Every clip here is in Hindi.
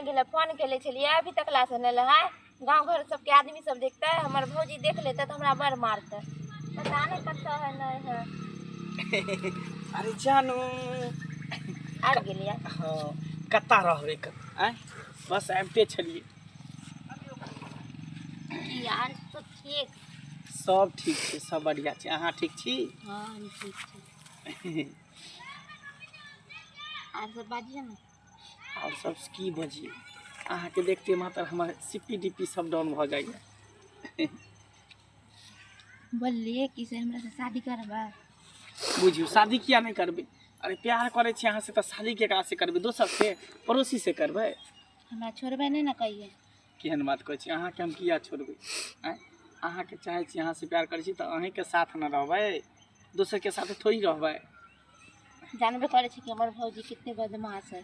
नहीं गेले फोन के लिए अभी तक ला से नहीं है। गांव घर सबके आदमी सब देखता है, हमारे भौजी देख लेता तो हमरा बड़ मारता। पता नहीं कत्ता है नहीं है। अरे जानू आ गेलिए। हाँ कत्ता रहबे कर बस आबिते छलिए। यार सब ठीक सब ठीक छै, सब बढ़िया छै। अहाँ ठीक छी? हाँ हम ठीक छी। आर सब बाजिए ना। और सब की बजिए, अहाँ के देखते मात्र हमर सीपी डीपी सब डाउन भ जाइए। बोलिए कि से हमरा से शादी करबा। बुझियो शादी किया नहीं करबे? अरे प्यार करे छी अहाँ से तो शादी के कहाँ से करबे? दोसर से पड़ोसी से करबे? हमरा छोड़बे नहीं ना कहिए। केहन बात कहै छी? अहाँ के हम किया छोड़बे? अहाँ के चाहे छी, अहाँ से प्यार करे छी तो अहीं के साथ न रहबे, दोसर के साथ थोड़ी रहबे। जानबे करे छी कि हमर भौजी कितने बदमाश है।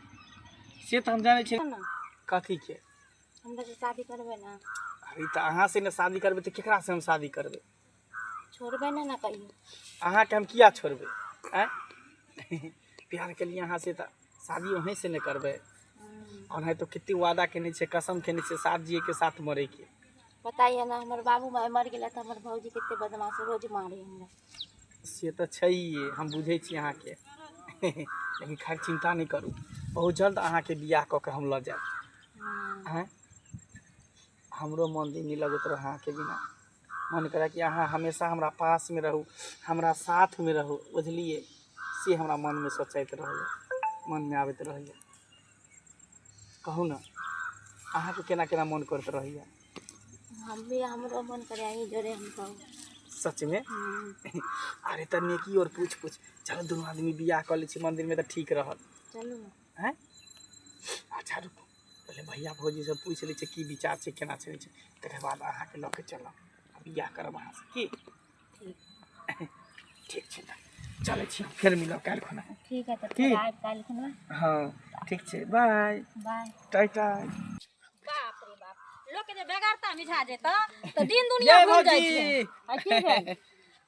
से तो हम जाने छी। कथी के? हमरा से शादी करबे ना। अरे तो अहाँ से न शादी करबे तो केकरा से हम शादी करबे? छोड़बे ना कहिए। अहाँ के हम किया छोड़बे? प्यार के लिए अहाँ से तो शादी वहीं से न करबे। और है तो कितनी वादा केने छे, कसम केने छे साथ जिए के साथ मरे के। बताइए ना हमर बाबू माय मर गेला तो हमर भौजी कितने बदमाश रोज मारे हमरा। से तो छैहे, हम बुझे छी अहाँ के। लेकिन खैर चिंता नहीं करू, बहुत जल्द अहाँ के बियाह क के हम ल जाए। हैं हमरो मन दिन नहीं लगत रह अहाँ के बिना। मन करे कि अहाँ हमेशा हमरा पास में रहू, हमरा साथ में रहू, बुझलिए? से हमरा मन में सोचैत रहैए, मन में आबैत रहैए। कहू ना अहाँ के केना केना मन करत रहैए? हम भी हमरो मन करे आई जोरे हम कहू। सच में? अरे त नेकी और पूछ चलो दोनों आदमी बियाह कर ले छी मंदिर में तो ठीक रहल। चलू ना। हैं अच्छा रुको, पहले भैया भौजी से पूछ ले की विचार छै, केना चले छै, तकर बाद अहाँ के ल के चलब, बियाह करब अहाँ से की? ठीक छै चले छी, फिर मिलब काल्हि खुना। ठीक है तो फिर आब काल्हि खुना। हाँ ठीक छै, बाय बाय टाटा। बाप रे बाप, लोग के जे बेगारता मिझा जेता तो दिन दुनिया भूल जाय छै। आ की भेल?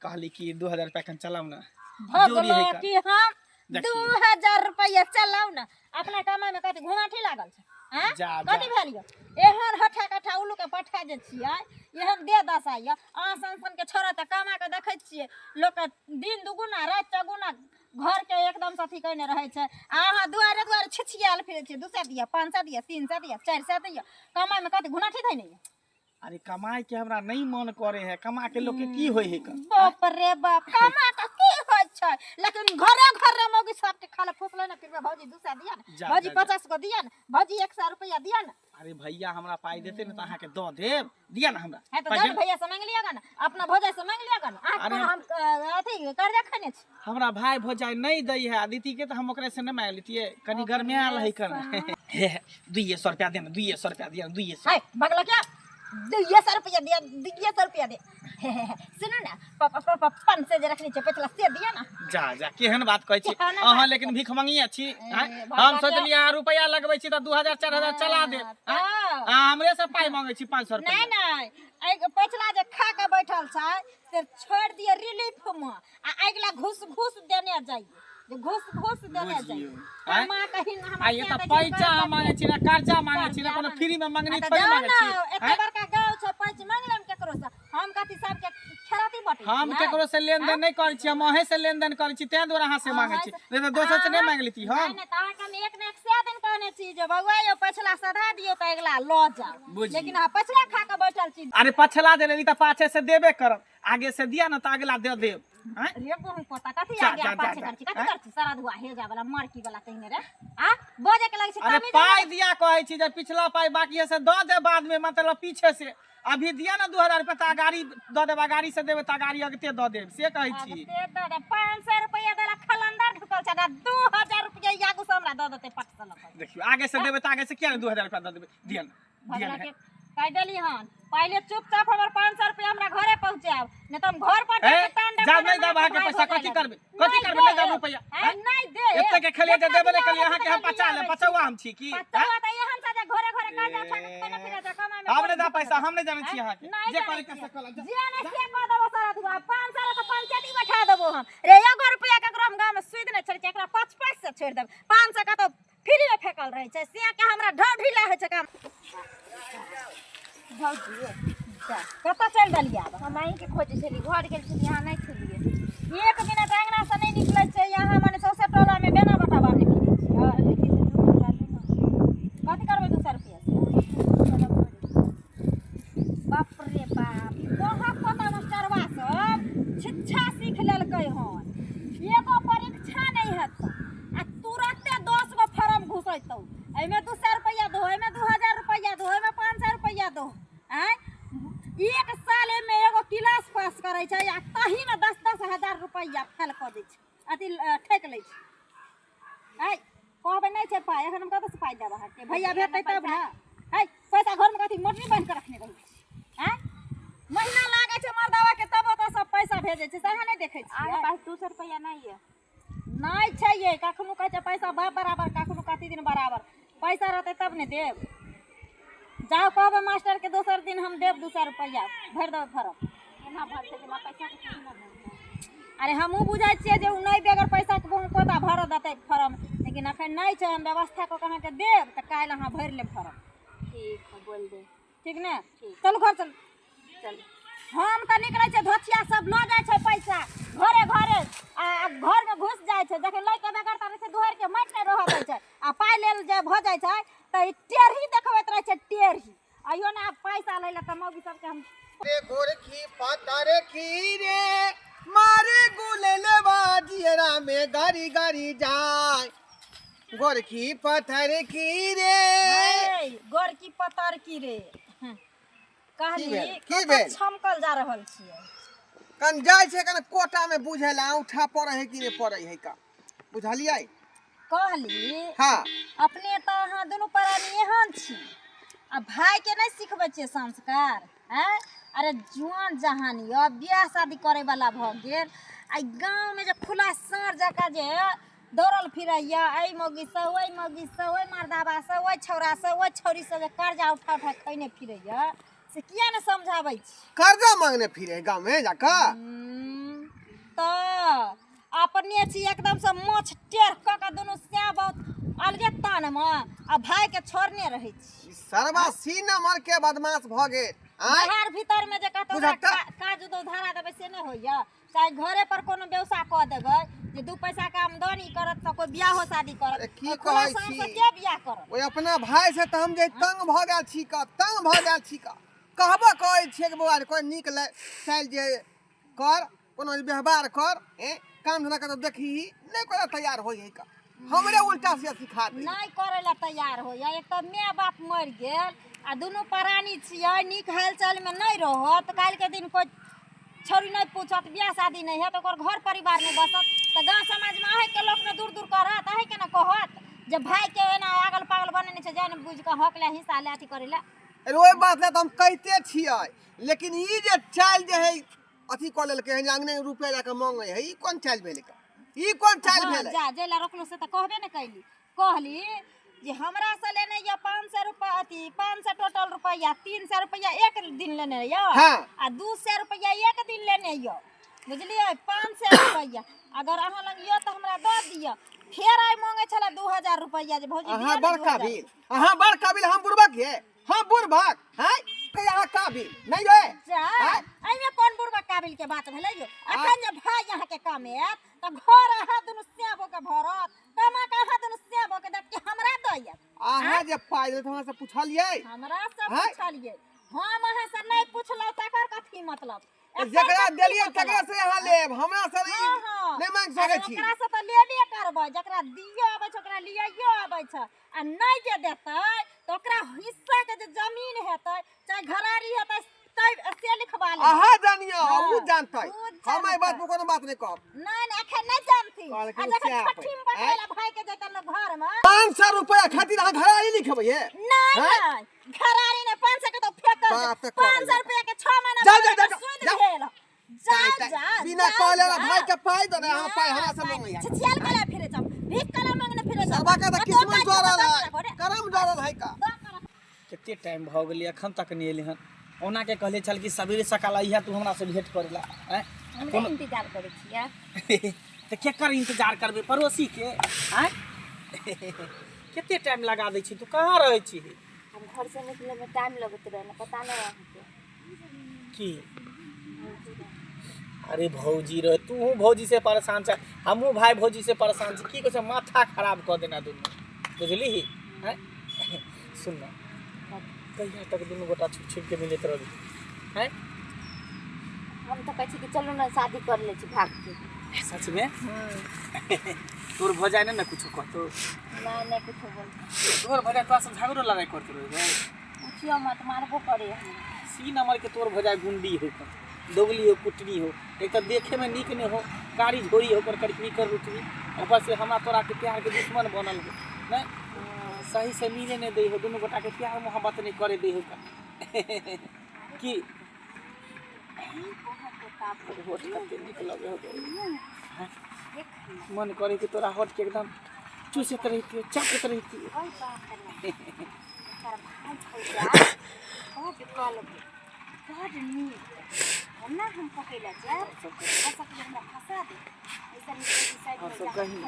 कहली कि 2000 रुपया कन चलाऊ ना। भगलो कि हम 2000 रुपया चलाऊ ना। अपना कमाई में कथि घुमाठी लागल छै? हैं कथि भेल यो? एहन हठा कठा उल्लू के पठा जे छियै, एहन दे दशा या अहाँ सन के छोरा त कमा के देखै छियै, लोग के दिन दुगुना रात चौगुना घर के एकदम साथी कहने रहे छै। अहाँ दुआरे दुआरे छिछियाल फिरे छियै, 200 दिया, 500 दिया, 300 दिया, 400 दिया, कमाई में कथि घुनाठी धै नहीं। अरे कमाई के हमरा नहीं मन करे है, कमा के लोग के की होय है? बाप रे बाप, कमा के की होय छै? लेकिन घरे घरे मोगी सबके खाले फुसले ना फिर भौजी 200 दिया ना, भौजी 50 को दिया ना, भौजी 100 रुपया दिया ना। अरे भैया हमरा पाई देते ना तो अहाँ के द देब, दिया ना हमरा। है तो जान भैया से मांग लियागा ना, अपना भौजाई से मांग लियागा ना। आज हम अथी कर्जा खने छी। हमरा भाई भौजाई नहीं दई है, अदिति के तो हम ओकरे से न मांग लेतिए, कनी घर में आल है कर। 200 रुपया देना, 200 रुपया दिया, 200। है बगला क्या? 200 रुपया दिया, 200 रुपया दे। सुनो ना, पापा 500 जे रखनी छै पछला से दिया ना। जा केहन बात कहै छी अहाँ, लेकिन भीख मंगिया छी। हम सोचलिए अहाँ रुपया लगबै छी त 2000 4000 चला दे। हमरे से पाई मांगै छी 500 रुपया। नहीं पछला जे खा के बैठल छै से छोड़ दिए रिलीफ में, आ अगला घूस देने जाइए, घूस देने जाइए। मां कहीं हम आ ये त पैसा मांगै छी ना, कर्जा मांगै छी ना, कोनो फ्री में मांगनी थोड़ी मांगै छी। एते बड़का गांव छै, पैसा मांग लेम केकरो से? हम कथि सब के खराती बटे? हम केकरो से लेन देन नहीं करै छी, हम अहे से लेन देन करै छी, तै दुआरे अहाँ से मांगै छी, नहीं त दोसर से नहीं मांग लेती हम। नहीं त अहाँ कन एक ने एक से दिन कहने छी जे बउआ यो पछला सधा दियो त अगला ल जाओ, लेकिन अहाँ पछला खा के बैठल छी। अरे पछला दे लेली त पाछे से देबे करब, आगे से दिया ना त अगला दे देब। रे बहु पता कथि आगे पाछे करछि, कथि करछि? सारा धुआ हे जा वाला मरकी वाला तहिने रे। आ बोजे के लागे छै अरे कमी। पाई दिया कहै छी, जे पिछला पाई बाकी है से द दे बाद में, मतलब पीछे से। अभी दिया ना 2000 रुपया त गाड़ी द देब, गाड़ी से देबे त गाड़ी अगते द देब, से कहै छी। दे दे 500 रुपया देला खलंदर ढुकल छै, 2000 रुपया यागू से हमरा द देते पट से लग। देखियो आगे से देबे त आगे से किया 2000 रुपया द देबे, दिया ना भगला के कह देली हन पहले चुपचाप हमर 500 रुपया हमरा घरे पहुंचाओ, नहीं त हम घर पर जाके टांडा जब नहीं दब अहाँ के पैसा कथि करबे नहीं दब रुपया? नहीं दे एते के खेले जे देबे नहीं कलिए, अहाँ के हम 50 ले 50 हम छी की? पचवा त एहन से जे घरे घरे कर्जा उठा के खाना फिरा जा कमाई में। हम नहीं दा पैसा, हम नहीं जाने छी अहाँ के, जे करे के से कल। जे ने से क देबो सारा दुआ 500 तो पंचायती बैठा देबो हम रे। 1 रुपया के हम गांव में सुध नहीं छड़ के एकरा 5 से छोड़ देब, 500 का तो फ्री में फेकल रहे छै से के हमरा ढ ढीला है छै काम भौजी जा कत चल दलिया अब हम आई के खोजे छली घर गेल छली यहाँ नहीं छलिए 1 मिनट अंगना से नहीं निकलै छै यहाँ माने सौसे टोला में बेना बटा बार निकलै कथी करबै 200 रुपया बाप रे बाप कहाँ पता मास्टरवा सब शिक्षा सीख लेलकै हन एगो परीक्षा नहीं हेत आ तुरंते 10 गो फॉर्म घुसैतौ एमे 200 रुपया दो एमे 2000 रुपया दो एमे 500 रुपया दो हैं एक साल में एगो क्लास पास करे छै आ तही में 10-10 हजार रुपया फेल क दै छै अथी ठेक लै छै है कहबै नहीं छै पाई एखन हम कतऽ से पाई देब अहाँके भैया भेटै तब ना है पैसा घर में कथी मोटरी बांध के रखने रही हैं महीना लागे छै मर्दावा के तब ओतऽ सब पैसा भेजै छै सहा नहीं देखै छी आगे पास 200 रुपया नहीं है नहीं छै ये कखनो कहै छै पैसा बाप बराबर कखनो कथी दिन बराबर पैसा रहतै तब ने देब जाओ कहबै मास्टर के दोसर दिन हम देब 200 रुपया भर दो फॉर्म एना भर से जमा पैसा के कितना भरते अरे हमहूँ बुझै छियै जे उ नहीं बेगर पैसा के कोता भर देतै फॉर्म लेकिन अखन नहीं छै हम व्यवस्था कऽ के अहाँके देब तऽ काल्हि अहाँ भरि लेब फॉर्म ठीक है बोल दे ठीक ने ठीक। चलू घर चल चल हम तऽ निकलै छै धोतिया सब लऽ जाइ छै पैसा घरे घरे आ घर में घुस जाइ छै जखन लइ के बेगरता रहै छै दुहर के माटि नहीं रह दै छै आ पाइ लेल जे भऽ जाइ छै तऽ टेढ़ी देखबैत रहै छै टेढ़ी अइयो ने पैसा लै लए तऽ मौगी सबके हम रे गोरखी पतारे खीरे मारे गुलेले बाजियरा में गारी गारी जाय गोरखी पतारे खीरे हे, गोर की पतर की रे कहली की भेल? की कतऽ भेल? छमकल जा रहल छियै कन जाय छै कन कोटा में बुझेला उठा पड़े है कि नहीं पड़े है का बुझलियै कहली हाँ अपने तो अहाँ दुनू प्राणी एहन छी आ भाई के नहीं सिखबै छियै संस्कार हैं अरे जुआन जहानी अब बियाह शादी करे वाला भ गेल आ गांव में जे खुला साँझ जका जे दौड़ल फिरैया एहि मौगी से ओहि मौगी से ओहि मर्दाबा से ओहि छौड़ा से ओहि छौरी से जे कर्जा उठा उठा खैने फिरैया से किया ने समझाबै छी कर्जा मांगने फिरे गाँव में जाकर तो अपने छी एकदम से माछ टेढ़ क के दुनू से बहुत अलगे तान में आ भाई के छोड़ने रहे छी सर्वासी नंबर के बदमाश भ गेल आय बाहर भीतर में जे कतौ बुझता? काज उदो धरा देबै से नहीं होइया चाहे घरे पर कोनो व्यवसाय क देबै जे 2 पैसा के आमदनी करत त कोई बियाहो शादी करत अरे की और खुला कहै सांस छी? से के बियाह करत ओए अपना भाई से तो हम जे तंग भ गेल छी का तंग भ गेल छी का कहबो कहै छियै कि बौआ कोई निक चाल जे कर कोनो व्यवहार कर काम धंधा कर देखी नहीं करे तैयार होई है का हमरे उल्टा से सिखा दे नहीं करे ला तैयार होइया एक तो माय बाप मर गेल आ दुनू प्राणी छियै नीक हालचाल में नहीं रहत काल्हि के दिन कोई छोरी नहीं पूछत बियाह शादी नहीं है तो ओकर घर परिवार नहीं बसत तो गांव समाज में आहे के लोग ने दूर दूर करत आहे के ना कहत जे भाई के एना आगल पागल बने छै जान बुझ के हक ले हिस्सा ले अथी करे ला अरे ओए बात ले तो हम कहते छियै लेकिन ई जे चाल जे है अथी क लेलकै है अंगने रुपया जाके मांगे है ई कोन चाल भेलै का ई कोन चाल हाँ, भेलै जा जेला रोकलो से तो कहबे न कैली कहली जे हमरा से लेने या 500 रुपया अथी 500 टोटल रुपया 300 रुपया एक दिन लेने यो हाँ। आ 200 रुपया एक दिन लेने यो बुझलिए 500 रुपया अगर अहाँ लग यो तो हमरा दऽ दियो फेर आई मांगे छला 2000 रुपया जे भौजी अहाँ बड़ काबिल हम बुड़बक है हम बुड़बक हैं के अहाँ काबिल नहीं रे जा हाँ? एमे कोन बुढ़बा काबिल के बात भेलै यो अखन जे भाई यहाँ के काम आयत त घर अहाँ दुनु सेबो के भरत कमा के अहाँ दुनु सेबो के देत कि हमरा दैयत अहाँ जे पाइ देत हमरा से पूछलियै हमरा से हाँ? पूछलिए हम अहाँ से नहीं पूछलौ तकर कथी मतलब जकरा देलियै तकरा से अहाँ लेब हमरा से नहीं मांग सकै छी ओकरा से त लेबे करबै जकरा दियो आबै छै ओकरा लियो आबै छै आ नहीं जे देतै तो ओकरा हिस्सा के जे जमीन हेतै चाहे घरारी हेतै तै से लिखवा ले अहाँ जानियो हाँ, उ जानतै उ हम एहि बात जानतै। पर कोनो बात नहीं कहब नहीं एखन नहीं जानती कहलकै आ जखन सएह छठीम पर, बनेला भाई के जतन घर में 500 रुपया खातिर अहाँ घरारी लिखबै है नहीं हाँ? नहीं घरारी ने 500 के तो फेंक बाप रे, 500 रुपया के 6 महीना जा, बाद जा, जा, सूद जा। भेल जा बिना कहले भाई के पाइ दे अहाँ पाइ हमरा से मांगै छिछियल कला फिरे जब भीख कला मांगने फिरे जब सबा के त किस्मत जोड़ल है करम जोड़ल है का कते टाइम भ गेलै एखन तक नहीं एलै हन ओना के कहले छल कि सवेरे सकाल अइहा तू हमरा से भेंट करेला हैं हम इंतजार करे छियै तो केकर इंतजार करबे पड़ोसी के हैं केते टाइम लगा दै छी तू कहाँ रहै छी हम घर से निकले में टाइम लगत रहे ना पता नहीं अहाँके की अरे भौजी रह तू भौजी से परेशान छ हमहू भाई भौजी से परेशान छी की कहै माथा खराब कर देना दुनू बुझली हैं सुन ना कहिया तक दुनू गोटा छुप छुप के मिलत रही हैं हम तो कहै छी कि चलो ना शादी कर ले छी भाग के सच में तोर भजाए ना कुछ कहतो नहीं कुछ बोल तोर भजाए तोरा से झगड़ो लड़ाई करते रहे पूछियो मत मारबो करे हम सी नंबर के तोर भजाए गुंडी हो दोगली हो कुटनी हो एक तो देखे में निक नहीं हो कारी झोरी होकर करकनी कर उठनी ऊपर से हमरा तोरा के प्यार के दुश्मन बनल हो नहीं सही से मिले नहीं दे हो दोनों गोटा के प्यार मोहब्बत नहीं करे दे हो कि होठ करके निकल गए हो मन करे कि तोरा होठ के एकदम चूसत रहती चाटत रहती ना हम पकेला जा ऐसा कि हमरा फंसा दे ऐसा नहीं साइड में जा कहीं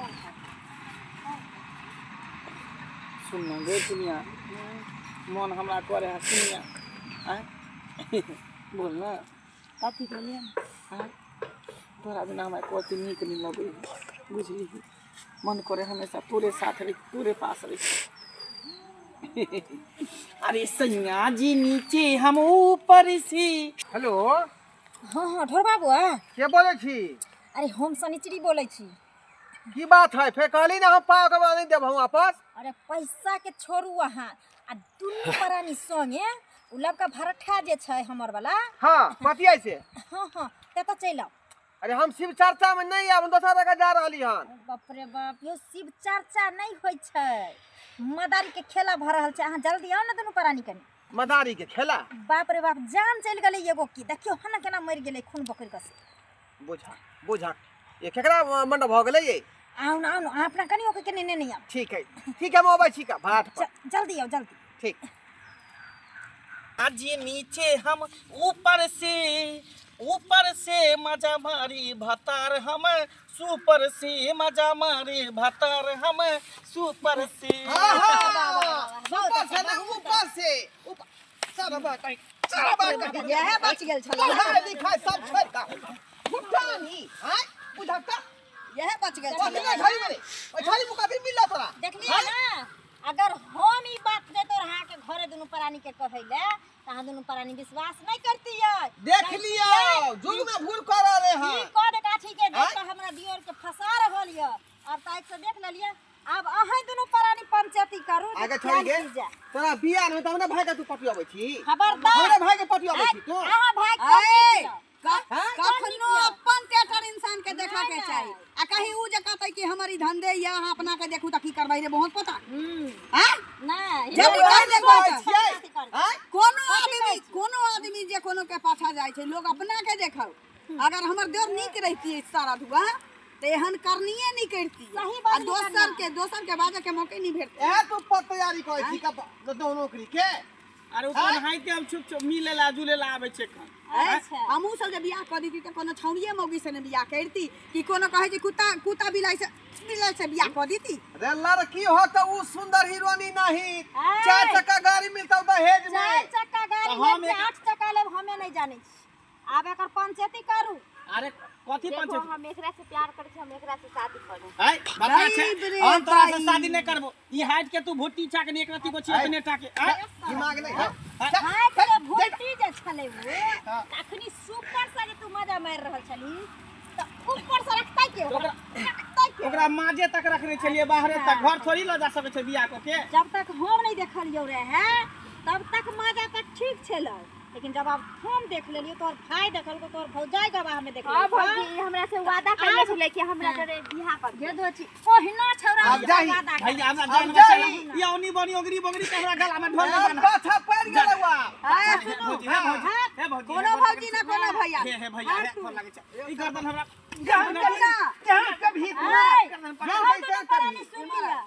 सुन ना गे दुनिया मन हमरा करे है सुनिया हैं बोल ना कथी बोलिए हैं तोरा बिना हमरा कोई नीक नहीं लगे बुझली मन करे हमेशा तोरे साथ रही तोरे पास रही अरे सैया जी नीचे हम ऊपर से हेलो हाँ ढोर बाबू के बोले छी अरे हम सनिचरी बोले छी की बात है फिर कहली ना हम पाव के नहीं देब हम वापस अरे पैसा के छोड़ू अहाँ आ दुनू प्राणी संगे उ लबका भरठा जे छै हमर वाला हाँ पतिया से हाँ ते तो चल आओ अरे हम शिव चर्चा में नहीं आब दोसर जगह जा रहली हन बाप रे बाप यो शिव चर्चा नहीं होय छै मदारी के खेला भ रहल छै अहाँ जल्दी आओ ना दुनू प्राणी कनी मदारी के खेला बाप रे बाप जान चल गेलै एगो की देखियो हना केना मर गेलै खून बकरी के से बुझा ये केकरा मंड भ गेलै ये आओ ना अहाँ अपना कनी ओके केने नहीं आओ ठीक है हम अबै छी का भाट पर जल्दी आओ जल्दी ठीक आज नीचे हम ऊपर से मजा मारी भतार हम सुपर से मजा मारे भतार हम सुपर से ऊपर से सारा बात यह बच गेल छला पढ़ाई लिखाई सब छोड़ का भुटानी हैं बुझाता यह बच गेल ओ छला घड़ी में ओ छाली मुकाबी मिलला तोरा देखलिए ना अगर हम ई बात दे तो रहा के घरे दुनू प्राणी के कहैले तहां दुनू प्राणी विश्वास नहीं करती है देख लियो जुग में भूल कर रहे हैं ई कद काठी के देख के हमरा दियोर के फसा रहल ये अब ताक से देख लेलिए अब अहाँ दुनू प्राणी पंचायती करू आगे चल गे तोरा बियाह में त हमरा भाई के तू पटियाबै छी खबरदार हमरा भाई के पटियाबै छी तू अहाँ भाई के कखनो अपन टेटर इंसान के देखा के चाहिए आ कहीं उ जे कहतै कि हमारी धंधे या अहाँ अपना के देखू त की करबै रे बहुत पता हैं नहीं जब कह देबो हैं कोनो आदमी जे कोनो के पाछा जाय छै लोग अपना के देखौ अगर हमर देर नीक रहती सारा धुआ तो एहन करनिए नहीं करती सही बात आ दोसर के बाजे के मौके नहीं भेटते ए तू पट तैयारी करै छी का दो नौकरी के अरे ऊपर हाइते हम चुप मिले ला जुले ला आबै छै का अच्छा हमहू सब जे बियाह कर दी त कोनो छौड़िए मौगी से ने बियाह करती कि कोनो कहे जे कुत्ता बिलाई से बियाह कर दी रे लड़की हो तो उ सुंदर हीरोइनी नहीं 4 चक्का गाड़ी मिलता दहेज में 4 चक्का गाड़ी हम में 8 चक्का लेब हमें नहीं जाने छी आब एकर पंचायती करू अरे कथी देखो पंचायत हम एकरा से प्यार करे छी हम एकरा से शादी करू है बता छै हम तोरा से शादी नहीं करबो ई हाइट के तू भुट्टी चाक ने एक रति को छी अपने टाके दिमाग नहीं है हाय के भोटी जे छले वो अखनी सुपर से जे तू मजा मार रहल छली त ऊपर से रखतै के ओकरा माजे तक रखने छलिए बाहरे तक घर थोड़ी ल जा सके छै बियाह को के जब तक हम नहीं देखलियो रे हैं तब तक मजा तक ठीक छले लेकिन जब अब हम देख लेलियो तोर भाई देखल को तोर भौजाई गवाह में देख हां भौजी हमरा से वादा करले छले कि हमरा तोरे बियाह कर दे दो छी ओहिना छौरा अब जाही भैया हमरा जान में चल ई औनी बनी ओगरी बगरी के हमरा गला में ढोल लगाना पाछा पड़ गेलवा भौजी हे भौजी कोनो भौजी ना कोनो भैया हे भैया हे फोन लागे छै ई गर्दन हमरा जहां के भीतर हम तो प्राणी सुन लिया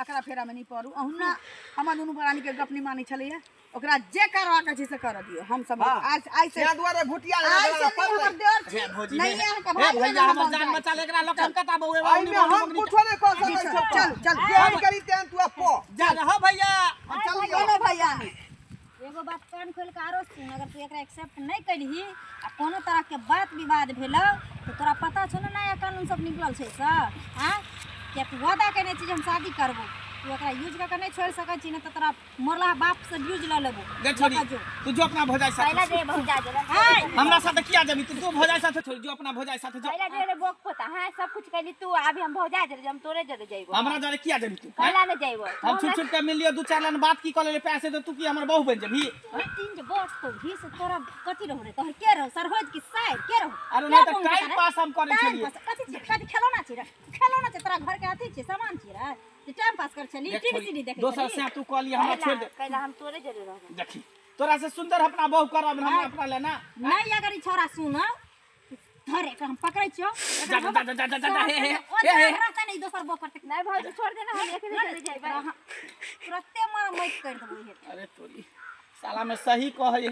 एकरा फेरा में नहीं पड़ू अहुना हमर दुनू प्राणी के गप नहीं मानै छलैया ओकरा जे करवा के छै से कर दियो हम सब आज आज से यहाँ दुआरे भुटिया आज से नहीं हमर देवर हे भौजी नहीं हे है का हे भैया हमर जान बचा ले एकरा लखन कता बउए आई में हम कुछो नहीं कर सकै छी चल चल जे करी तेन तू पो जा हो भैया चल गेलो भैया एगो बात कान खोल के आरो सुन अगर तू एकरा एक्सेप्ट नहीं करही आ कोनो तरह के बात विवाद भेलो तो तोरा पता छौ ना नया कानून सब निकलल छै से हां कि तू वादा केने छी जे हम शादी करबो तू एकरा यूज करके नहीं छोड़ सकै छी ना तो तोरा मोरला बाप से यूज ल लेबो गे छोड़ी तू जो अपना भौजाई पहला साथे दे भौजा जरा हमरा साथे किया जबी तू भौजाई साथे छोड़ जो अपना भौजाई साथे जो पहला दे बोक पोता है सब कुछ कहली तू अभी हम भौजा जरे हम तोरे जरे जाइबो हमरा जरे किया जबी तू पहला ने जाइबो हम छुट छुट के मिल लियो दू चार लाइन बात की कर ले पैसे दे तू की हमर बहू बन जबी तीन जे बॉस तो भी से तोरा कथि रहो रे तोहर के रहो सरहोज की साइड के रहो अरे नहीं तो टाइम पास हम करे छलिए कथि खेलौना छी रे खेलौना छी तोरा घर के अथि छी सामान छी रे जे टाइम पास कर छली टीवी देखे दोसर से तू कह लिया हमरा छोड़ दे पहला हम तोरे जरे रहब देखी तोरा से सुंदर अपना बहू करब हम अपना लेना नहीं अगर ई छोरा सुन धर एक हम पकड़ै छियो जा जा जा जा जा हे हे हे रहता नहीं दोसर बो करते नहीं भौजी छोड़ देना हम एक जरे जाइबो तुरंते मार मत कर देबो हे अरे तोरी साला में सही कहे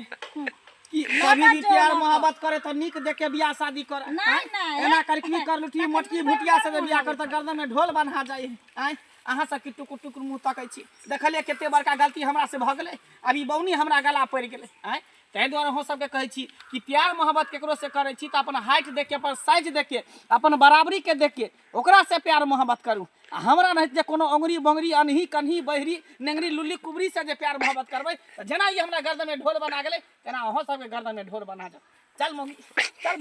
कि कभी भी प्यार मोहब्बत करे तो निक देख के बियाह शादी कर नहीं नहीं एना कर की कर लुटी मोटकी भुटिया से बियाह कर त गर्दन में ढोल बन्हा जाए आय अहाँ सब किट्टू कुट्टू मुंह तकै छी देखलिए केते बड़का गलती हमरा से भ गेलै अभी बौनी हमरा गला पड़ गेलै आय तै दुआरे हो सबके कहै छी कि प्यार मोहब्बत केकरो से करै छी त अपन हाइट देख के अपन साइज देख के अपन बराबरी के देख के ओकरा से प्यार मोहब्बत करू आ हमरा नहीं जे कोनो अंगुरी बंगरी अनही कन्ही बहरी नेंगरी लुल्ली कुबरी से जे प्यार मोहब्बत करबै त जेना ई हमरा गर्दन में ढोल बना गेलै तेना अहो सबके गर्दन में ढोल बना जाओ चल मौगी चल